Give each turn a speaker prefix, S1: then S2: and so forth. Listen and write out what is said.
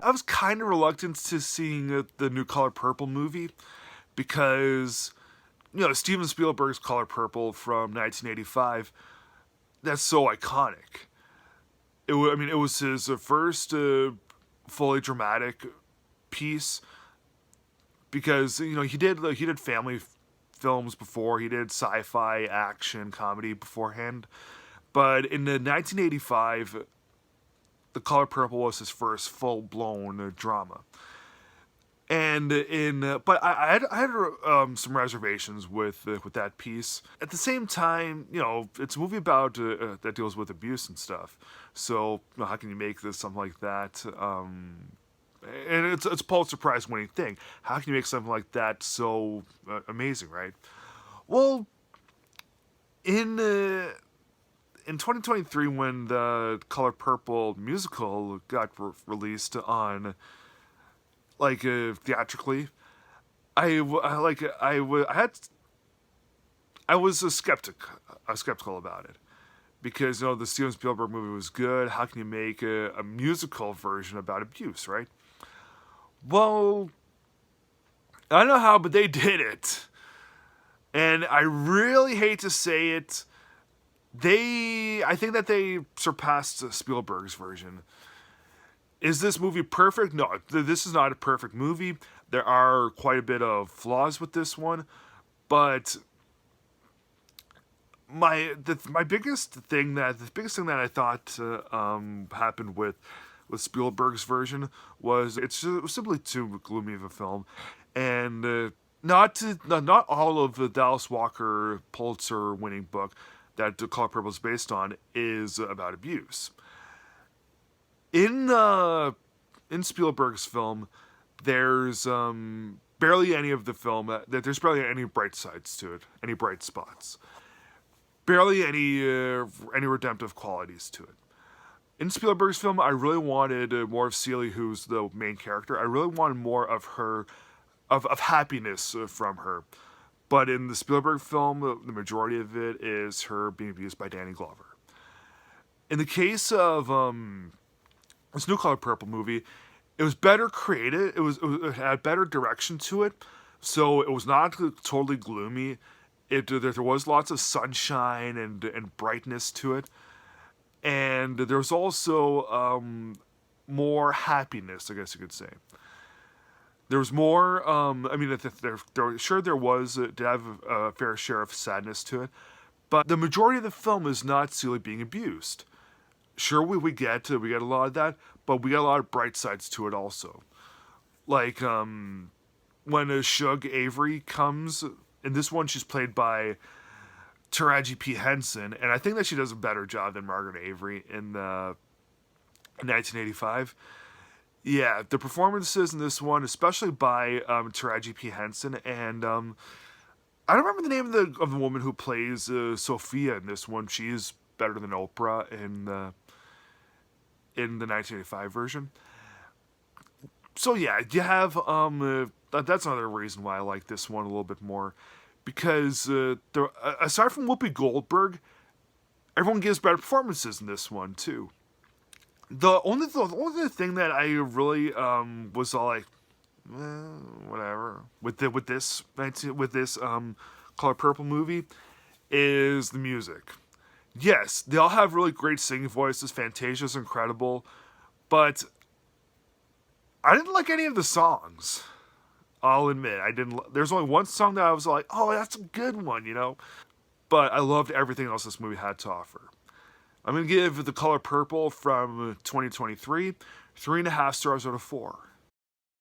S1: I was kind of reluctant to seeing the new Color Purple movie because, Steven Spielberg's Color Purple from 1985, that's so iconic. It was his first fully dramatic piece because he did family films before, he did sci-fi action comedy beforehand, but in the 1985, The Color Purple was his first full-blown drama. And but I had some reservations with that piece. At the same time, it's a movie about that deals with abuse and stuff. So how can you make this something like that? And it's a Pulitzer Prize winning thing. How can you make something like that so amazing, right? Well, in 2023, when the Color Purple musical got released on theatrically, I was a skeptic. I was skeptical about it because the Steven Spielberg movie was good. How can you make a musical version about abuse, right? Well, I don't know how, but they did it, and I really hate to say it. I think that they surpassed Spielberg's version. Is this movie perfect? No, this is not a perfect movie. There are quite a bit of flaws with this one, but the biggest thing that I thought happened with Spielberg's version was it was simply too gloomy of a film, and not all of the Dallas Walker Pulitzer winning book that The Color Purple is based on is about abuse. In Spielberg's film, there's barely any of the film there's barely any bright sides to it, any bright spots, barely any redemptive qualities to it. In Spielberg's film, I really wanted more of Celie, who's the main character. I really wanted more of her, of happiness from her. But in the Spielberg film, the majority of it is her being abused by Danny Glover. In the case of this new Color Purple movie, it was better created. It had better direction to it, so it was not totally gloomy. There was lots of sunshine and brightness to it, and there was also more happiness, I guess you could say. There was more. There was did have a fair share of sadness to it, but the majority of the film is not Celie being abused. Sure, we get a lot of that, but we got a lot of bright sides to it also. Like when Shug Avery comes in this one, she's played by Taraji P. Henson, and I think that she does a better job than Margaret Avery in 1985. Yeah, the performances in this one, especially by Taraji P. Henson, and I don't remember the name of the woman who plays Sophia in this one. She is better than Oprah in the 1985 version. So yeah, you have that's another reason why I like this one a little bit more, because aside from Whoopi Goldberg, everyone gives better performances in this one too. The only thing that I really was all like, whatever with this Color Purple movie is the music. Yes, they all have really great singing voices. Fantasia's incredible, but I didn't like any of the songs. I'll admit, I didn't. There's only one song that I was like, oh, that's a good one, But I loved everything else this movie had to offer. I'm going to give The Color Purple from 2023 3.5 stars out of 4.